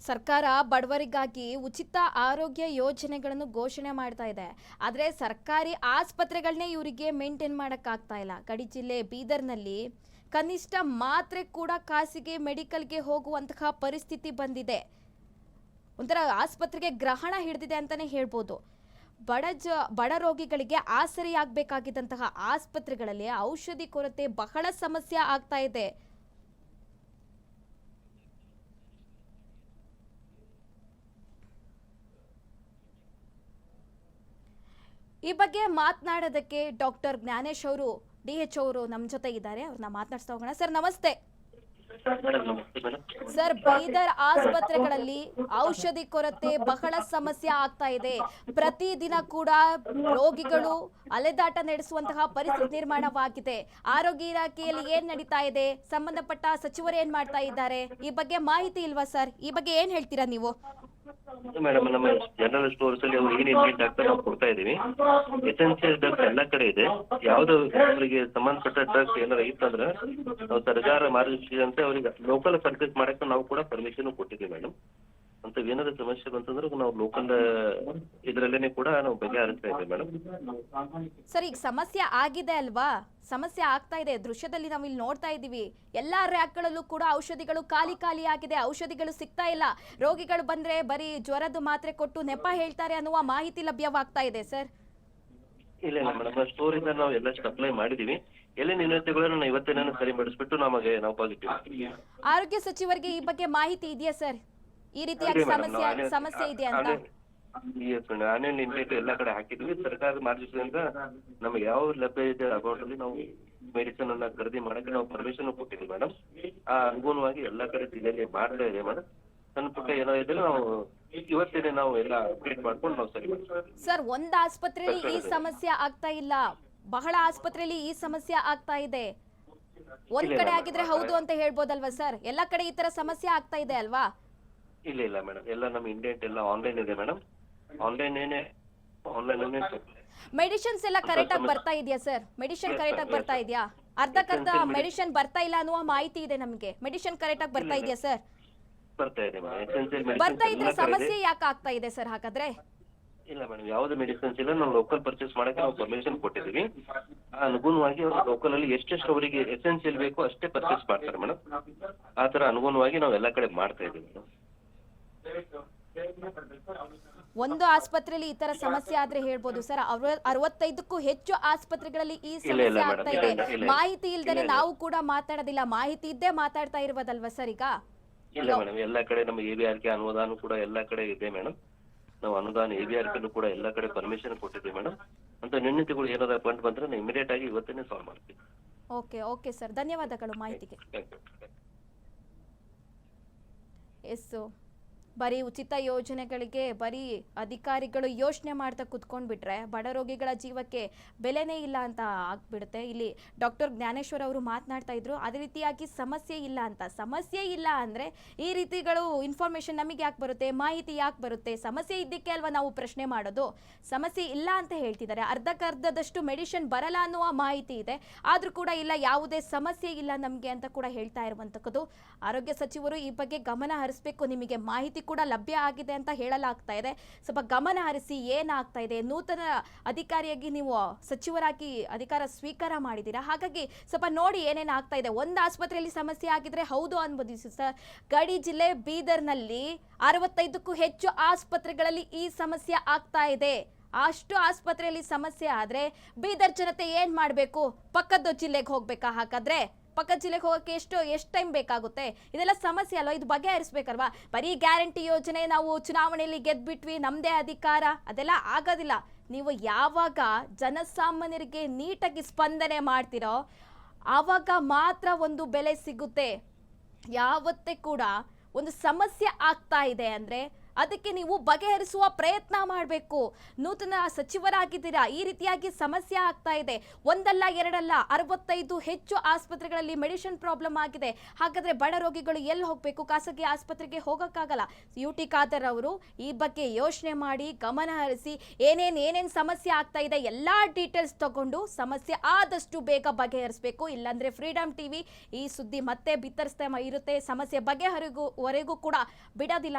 ಸರ್ಕಾರ ಬಡವರಿಗಾಗಿ ಉಚಿತ ಆರೋಗ್ಯ ಯೋಜನೆಗಳನ್ನು ಘೋಷಣೆ ಮಾಡ್ತಾ ಇದೆ. ಆದರೆ ಸರ್ಕಾರಿ ಆಸ್ಪತ್ರೆಗಳನ್ನೇ ಇವರಿಗೆ ಮೇಂಟೈನ್ ಮಾಡೋಕ್ಕಾಗ್ತಾ ಇಲ್ಲ. ಗಡಿ ಜಿಲ್ಲೆ ಬೀದರ್ನಲ್ಲಿ ಕನಿಷ್ಠ ಮಾತ್ರೆ ಕೂಡ ಖಾಸಗಿ ಮೆಡಿಕಲ್ಗೆ ಹೋಗುವಂತಹ ಪರಿಸ್ಥಿತಿ ಬಂದಿದೆ. ಒಂಥರ ಆಸ್ಪತ್ರೆಗೆ ಗ್ರಹಣ ಹಿಡಿದಿದೆ ಅಂತಲೇ ಹೇಳ್ಬೋದು. ಬಡ ರೋಗಿಗಳಿಗೆ ಆಸರೆಯಾಗಬೇಕಾಗಿದ್ದಂತಹ ಆಸ್ಪತ್ರೆಗಳಲ್ಲಿ ಔಷಧಿ ಕೊರತೆ ಬಹಳ ಸಮಸ್ಯೆ ಆಗ್ತಾ ಇದೆ. ಈ ಬಗ್ಗೆ ಮಾತನಾಡೋದಕ್ಕೆ ಡಾಕ್ಟರ್ ಜ್ಞಾನೇಶ್ ಅವರು DH ಅವರು ನಮ್ಮ ಜೊತೆ ಇದ್ದಾರೆ. ಅವ್ರನ್ನ ಮಾತನಾಡ್ಸ್ತಾ ಹೋಗೋಣ. ಸರ್ ನಮಸ್ತೆ. ಸರ್, ಬೀದರ್ ಆಸ್ಪತ್ರೆಗಳಲ್ಲಿ ಔಷಧಿ ಕೊರತೆ ಬಹಳ ಸಮಸ್ಯೆ ಆಗ್ತಾ ಇದೆ. ಪ್ರತಿದಿನ ಕೂಡ ರೋಗಿಗಳು ಅಲೆದಾಟ ನಡೆಸುವಂತಹ ಪರಿಸ್ಥಿತಿ ನಿರ್ಮಾಣವಾಗಿದೆ. ಆರೋಗ್ಯ ಇಲಾಖೆಯಲ್ಲಿ ಏನ್ ನಡೀತಾ ಇದೆ? ಸಂಬಂಧಪಟ್ಟ ಸಚಿವರು ಏನ್ ಮಾಡ್ತಾ ಇದ್ದಾರೆ? ಈ ಬಗ್ಗೆ ಮಾಹಿತಿ ಇಲ್ವಾ ಸರ್? ಈ ಬಗ್ಗೆ ಏನ್ ಹೇಳ್ತೀರಾ ನೀವು? ಮೇಡಮ್, ನಮ್ಮ ಜನರಲ್ ಸ್ಟೋರ್ಸ್ ಅಲ್ಲಿ ಅವ್ರು ಏನ್ ನೀಡ್ ಆಗ್ತಾರೆ ನಾವು ಕೊಡ್ತಾ ಇದೀವಿ. ಎಸೆನ್ಷಿಯಲ್ ಡ್ರಗ್ಸ್ ಎಲ್ಲ ಕಡೆ ಇದೆ. ಯಾವ್ದು ಅವರಿಗೆ ಸಂಬಂಧಪಟ್ಟ ಡ್ರಗ್ಸ್ ಏನಾರ ಇತ್ತಂದ್ರೆ ನಾವು ಸರ್ಕಾರ ಮಾರ್ಗದರ್ಶಿಸಿದಂತೆ ಅವರಿಗೆ ಲೋಕಲ್ ಪರ್ಚೇಸ್ ಮಾಡಕ್ಕೆ ನಾವು ಕೂಡ ಪರ್ಮಿಷನ್ ಕೊಟ್ಟಿದ್ದೀವಿ ಮೇಡಮ್. ಅಂತ ಏನಾದ್ರು ಸಮಸ್ಯೆ ಬಂತಂದ್ರೆ ನಾವು ಲೋಕಲ್ ಇದ್ರಲ್ಲೇನೆ ಕೂಡ ನಾವು ಬಗೆಹರಿಸ್ತಾ ಇದ್ದೀವಿ ಮೇಡಮ್. ಸರ್, ಈಗ ಸಮಸ್ಯೆ ಆಗಿದೆ ಅಲ್ವಾ? ಸಮಸ್ಯೆ ಆಗ್ತಾ ಇದೆ. ದೃಶ್ಯದಲ್ಲಿ ನಾವು ಇಲ್ಲಿ ನೋಡ್ತಾ ಇದ್ದೀವಿ. ಎಲ್ಲಾ ರ್ಯಾಕ್ಗಳಲ್ಲೂ ಕೂಡ ಔಷಧಿಗಳು ಖಾಲಿ ಆಗಿದೆ. ಔಷಧಿಗಳು ಸಿಗ್ತಾ ಇಲ್ಲ. ರೋಗಿಗಳು ಬಂದ್ರೆ ಬರೀ ಜ್ವರದ ಮಾತ್ರೆ ಕೊಟ್ಟು ನೆಪ ಹೇಳ್ತಾರೆ ಅನ್ನುವ ಮಾಹಿತಿ ಲಭ್ಯವಾಗ್ತಾ ಇದೆ ಸರ್. ಇಲ್ಲ ಮೇಡಮ್, ಸ್ಟೋರ್ ಇಂದ ನಾವು ಎಲ್ಲ ಸಪ್ಲೈ ಮಾಡಿದೀವಿ. ಎಲ್ಲ ನ್ಯೂನತೆಗಳನ್ನು ಇವತ್ತೇನ ಸರಿಪಡಿಸ್ಬಿಟ್ಟು ನಾವು ಪಾಸಿಟಿವ್. ಆರೋಗ್ಯ ಸಚಿವರಿಗೆ ಈ ಬಗ್ಗೆ ಮಾಹಿತಿ ಇದೆಯಾ ಸರ್? ಈ ರೀತಿಯಾಗಿ ಸಮಸ್ಯೆ ಇದೆ ಅಂತ? ಆನ್ಲೈನ್ ಇಂಟೇಕ್ ಎಲ್ಲ ಕಡೆ ಹಾಕಿದ್ವಿ. ಸರ್ಕಾರ ಮಾರ್ಗದರ್ಶನದಿಂದ ನಮಗೆ ಯಾವ ಲಭ್ಯ ಇದೆ ಅಕೌಂಟ್ ಅಲ್ಲಿ ನಾವು ಮೆಡಿಸಿನ್ ಅನ್ನ ಖರೀದಿ ಮಾಡಕ್ಕೆ ನಾವು ಪರ್ಮಿಷನ್ ಕೊಟ್ಟಿದ್ವಿ ಮೇಡಮ್. ಆ ಅನುಗುಣವಾಗಿ ಎಲ್ಲ ಕಡೆ ಜಿಲ್ಲೆಯಲ್ಲಿ ಮಾಡ್ತಾ ಇದೆ ಮೇಡಮ್. ಸಣ್ಣ ಪುಟ್ಟ ಏನೋ ಇದ್ರೆ ನಾವು ಇವತ್ತೇನೆ ನಾವು ಎಲ್ಲ ಅಪ್ಡೇಟ್ ಮಾಡ್ಕೊಂಡು ನಾವು ಸರಿ ಮಾಡ್ತೀವಿ ಸರ್. ಒಂದ್ ಆಸ್ಪತ್ರೆಯಲ್ಲಿ ಈ ಸಮಸ್ಯೆ ಆಗ್ತಾ ಇಲ್ಲ, ಬಹಳ ಆಸ್ಪತ್ರೆಯಲ್ಲಿ ಈ ಸಮಸ್ಯೆ ಆಗ್ತಾ ಇದೆ. ಒಂದ್ ಕಡೆ ಆಗಿದ್ರೆ ಹೌದು ಅಂತ ಹೇಳ್ಬೋದಲ್ವಾ ಸರ್? ಎಲ್ಲಾ ಕಡೆ ಈ ತರ ಸಮಸ್ಯೆ ಆಗ್ತಾ ಇದೆ ಅಲ್ವಾ? ಇಲ್ಲ ಮೇಡಮ್, ಎಲ್ಲ ನಮ್ಮ ಇಂಡಿಯಂಟ್ ಎಲ್ಲ ಆನ್ಲೈನ್ ಇದೆ ಮೇಡಮ್. ಆನ್ಲೈನ್ ಮೆಡಿಸಿನ್ಸ್ ಎಲ್ಲ ಕರೆಕ್ಟ್ ಆಗಿ ಬರ್ತಾ ಇದೆಯಾ ಸರ್? ಮೆಡಿಸಿನ್ ಕರೆಕ್ಟ್ ಆಗಿ ಬರ್ತಾ ಇದೆಯಾ? ಅರ್ಧಕ್ಕರ್ಧ ಮೆಡಿಸಿನ್ ಬರ್ತಾ ಇಲ್ಲ ಅನ್ನುವ ಮಾಹಿತಿ ಇದೆ ನಮಗೆ. ಮೆಡಿಸಿನ್ ಕರೆಕ್ಟ್ ಆಗಿ ಬರ್ತಾ ಇದೆಯಾ ಸರ್? ಬರ್ತಾ ಇದೆ ಮೇಡಮ್. ಬರ್ತಾ ಇದ್ರೆ ಸಮಸ್ಯೆ ಯಾಕೆ ಆಗ್ತಾ ಇದೆ ಸರ್ ಹಾಗಾದ್ರೆ? ಇಲ್ಲ ಮೇಡಮ್, ಯಾವ್ದು ಮೆಡಿಸಿನ್ಸ್ ಇಲ್ಲ. ನಾವು ಲೋಕಲ್ ಪರ್ಚೇಸ್ ಮಾಡಕ್ಕೆ ನಾವು ಪರ್ಮಿಷನ್ ಕೊಟ್ಟಿದ್ದೀವಿ. ಅನುಗುಣವಾಗಿ ಅವರು ಲೋಕಲ್ ಅಲ್ಲಿ ಎಷ್ಟೆಷ್ಟು ಅವರಿಗೆ ಎಸೆನ್ಷಿಯಲ್ ಬೇಕು ಅಷ್ಟೇ ಪರ್ಚೇಸ್ ಮಾಡ್ತಾರೆ ಮೇಡಮ್. ಆ ತರ ಅನುಗುಣವಾಗಿ ನಾವು ಎಲ್ಲ ಕಡೆ ಮಾಡ್ತಾ ಇದೀವಿ ಮೇಡಮ್. ಒಂದು ಆಸ್ಪತ್ರೆಯಲ್ಲಿ ಈ ತರ ಸಮಸ್ಯೆ ಆದ್ರೆ ಹೇಳ್ಬೋದು ಸರ್. 65ಕ್ಕೂ ಹೆಚ್ಚು ಆಸ್ಪತ್ರೆಗಳಲ್ಲಿ ಈ ಸಮಸ್ಯೆ ಆಗ್ತಾ ಇದೆ. ಮಾಹಿತಿ ಇಲ್ದೇನೆ ನಾವು ಕೂಡ ಮಾತಾಡೋದಿಲ್ಲ. ಮಾಹಿತಿ ಇದ್ದೇ ಮಾತಾಡ್ತಾ ಇರೋದಲ್ವಾ ಸರ್ ಈಗ? ಇಲ್ಲ ಮೇಡಮ್, ಎಲ್ಲ ಕಡೆ ನಮ್ಮ ABRK ಅನುದಾನ ಕೂಡ ಎಲ್ಲ ಕಡೆ ಇದೆ ಮೇಡಮ್. ನಾವು ಅನುದಾನ ABRK ಕೂಡ ಎಲ್ಲ ಕಡೆ ಪರ್ಮಿಷನ್ ಕೊಟ್ಟಿದ್ದೀವಿ ಮೇಡಮ್. ಅಂತ ನ್ಯೂನತೆಗಳು ಏನಾದ್ರು ಕಂಡು ಬಂದ್ರೆ ನಾವು ಇಮಿಡಿಯೇಟ್ ಆಗಿ ಇವತ್ತೇನೆ ಸಾಲ್ವ್ ಮಾಡ್ತೀವಿ. ಓಕೆ ಸರ್, ಧನ್ಯವಾದಗಳು ಮಾಹಿತಿಗೆ. ಎಸ್, ಬರೀ ಉಚಿತ ಯೋಜನೆಗಳಿಗೆ ಬರೀ ಅಧಿಕಾರಿಗಳು ಯೋಚನೆ ಮಾಡ್ತಾ ಕುತ್ಕೊಂಡ್ಬಿಟ್ರೆ ಬಡ ರೋಗಿಗಳ ಜೀವಕ್ಕೆ ಬೆಲೆನೇ ಇಲ್ಲ ಅಂತ ಆಗ್ಬಿಡುತ್ತೆ. ಇಲ್ಲಿ ಡಾಕ್ಟರ್ ಜ್ಞಾನೇಶ್ವರ್ ಅವರು ಮಾತನಾಡ್ತಾ ಇದ್ರು. ಅದೇ ರೀತಿಯಾಗಿ ಸಮಸ್ಯೆ ಇಲ್ಲ ಅಂತ. ಸಮಸ್ಯೆ ಇಲ್ಲ ಅಂದ್ರೆ ಈ ರೀತಿಗಳು ಇನ್ಫಾರ್ಮೇಶನ್ ನಮಗೆ ಯಾಕೆ ಬರುತ್ತೆ? ಮಾಹಿತಿ ಯಾಕೆ ಬರುತ್ತೆ? ಸಮಸ್ಯೆ ಇದ್ದಕ್ಕೆ ಅಲ್ವಾ ನಾವು ಪ್ರಶ್ನೆ ಮಾಡೋದು. ಸಮಸ್ಯೆ ಇಲ್ಲ ಅಂತ ಹೇಳ್ತಿದ್ದಾರೆ. ಅರ್ಧಕ್ಕರ್ಧದಷ್ಟು ಮೆಡಿಸಿನ್ ಬರಲ್ಲ ಅನ್ನುವ ಮಾಹಿತಿ ಇದೆ. ಆದ್ರೂ ಕೂಡ ಇಲ್ಲ, ಯಾವುದೇ ಸಮಸ್ಯೆ ಇಲ್ಲ ನಮಗೆ ಅಂತ ಕೂಡ ಹೇಳ್ತಾ ಇರುವಂತದ್ದು. ಆರೋಗ್ಯ ಸಚಿವರು ಈ ಬಗ್ಗೆ ಗಮನ ಹರಿಸಬೇಕು. ನಿಮಗೆ ಮಾಹಿತಿ ಕೂಡ ಲಭ್ಯ ಆಗಿದೆ ಅಂತ ಹೇಳಲಾಗ್ತಾ ಇದೆ. ಸ್ವಲ್ಪ ಗಮನ ಹರಿಸಿ ಏನಾಗ್ತಾ ಇದೆ. ನೂತನ ಅಧಿಕಾರಿಯಾಗಿ ನೀವು ಸಚಿವರಾಗಿ ಅಧಿಕಾರ ಸ್ವೀಕಾರ ಮಾಡಿದ್ದೀರಾ. ಹಾಗಾಗಿ ಸ್ವಲ್ಪ ನೋಡಿ ಏನೇನು ಆಗ್ತಾ ಇದೆ. ಒಂದು ಆಸ್ಪತ್ರೆಯಲ್ಲಿ ಸಮಸ್ಯೆ ಆಗಿದ್ರೆ ಹೌದು ಅನ್ಬೋದು ಸರ್. ಗಡಿ ಜಿಲ್ಲೆ ಬೀದರ್ನಲ್ಲಿ 65ಕ್ಕೂ ಹೆಚ್ಚು ಆಸ್ಪತ್ರೆಗಳಲ್ಲಿ ಈ ಸಮಸ್ಯೆ ಆಗ್ತಾ ಇದೆ. ಅಷ್ಟು ಆಸ್ಪತ್ರೆಯಲ್ಲಿ ಸಮಸ್ಯೆ ಆದ್ರೆ ಬೀದರ್ ಜನತೆ ಏನ್ ಮಾಡಬೇಕು? ಪಕ್ಕದ ಜಿಲ್ಲೆಗೆ ಹೋಗ್ಬೇಕಾ? ಹಾಗಾದ್ರೆ ಪಕ್ಕದ ಜಿಲ್ಲೆಗೆ ಹೋಗೋಕ್ಕೆ ಎಷ್ಟು ಟೈಮ್ ಬೇಕಾಗುತ್ತೆ? ಇದೆಲ್ಲ ಸಮಸ್ಯೆ ಅಲ್ವಾ? ಇದು ಬಗೆಹರಿಸ್ಬೇಕಲ್ವಾ? ಬರೀ ಗ್ಯಾರಂಟಿ ಯೋಜನೆ, ನಾವು ಚುನಾವಣೆಯಲ್ಲಿ ಗೆದ್ಬಿಟ್ವಿ, ನಮ್ದೇ ಅಧಿಕಾರ, ಅದೆಲ್ಲ ಆಗೋದಿಲ್ಲ. ನೀವು ಯಾವಾಗ ಜನಸಾಮಾನ್ಯರಿಗೆ ನೀಟಾಗಿ ಸ್ಪಂದನೆ ಮಾಡ್ತಿರೋ ಆವಾಗ ಮಾತ್ರ ಒಂದು ಬೆಲೆ ಸಿಗುತ್ತೆ. ಯಾವತ್ತೇ ಕೂಡ ಒಂದು ಸಮಸ್ಯೆ ಆಗ್ತಾ ಇದೆ ಅಂದ್ರೆ ಅದಕ್ಕೆ ನೀವು ಬಗೆಹರಿಸುವ ಪ್ರಯತ್ನ ಮಾಡಬೇಕು. ನೂತನ ಸಚಿವರಾಗಿದ್ದೀರಾ, ಈ ರೀತಿಯಾಗಿ ಸಮಸ್ಯೆ ಆಗ್ತಾ ಇದೆ. ಒಂದಲ್ಲ ಎರಡಲ್ಲ 65 ಹೆಚ್ಚು ಆಸ್ಪತ್ರೆಗಳಲ್ಲಿ ಮೆಡಿಸಿನ್ ಪ್ರಾಬ್ಲಮ್ ಆಗಿದೆ. ಹಾಗಾದ್ರೆ ಬಡ ರೋಗಿಗಳು ಎಲ್ಲಿ ಹೋಗಬೇಕು? ಖಾಸಗಿ ಆಸ್ಪತ್ರೆಗೆ ಹೋಗೋಕ್ಕಾಗಲ್ಲ. UT ಖಾದರ್ ಅವರು ಈ ಬಗ್ಗೆ ಯೋಚನೆ ಮಾಡಿ ಗಮನ ಹರಿಸಿ ಏನೇನು ಸಮಸ್ಯೆ ಆಗ್ತಾ ಇದೆ ಎಲ್ಲ ಡೀಟೇಲ್ಸ್ ತಗೊಂಡು ಸಮಸ್ಯೆ ಆದಷ್ಟು ಬೇಗ ಬಗೆಹರಿಸಬೇಕು. ಇಲ್ಲಾಂದ್ರೆ ಫ್ರೀಡಮ್ ಟಿವಿ ಈ ಸುದ್ದಿ ಮತ್ತೆ ಬಿತ್ತರಿಸ್ತಾ ಇರುತ್ತೆ. ಸಮಸ್ಯೆ ಬಗೆಹರಿಗುವವರೆಗೂ ಕೂಡ ಬಿಡೋದಿಲ್ಲ.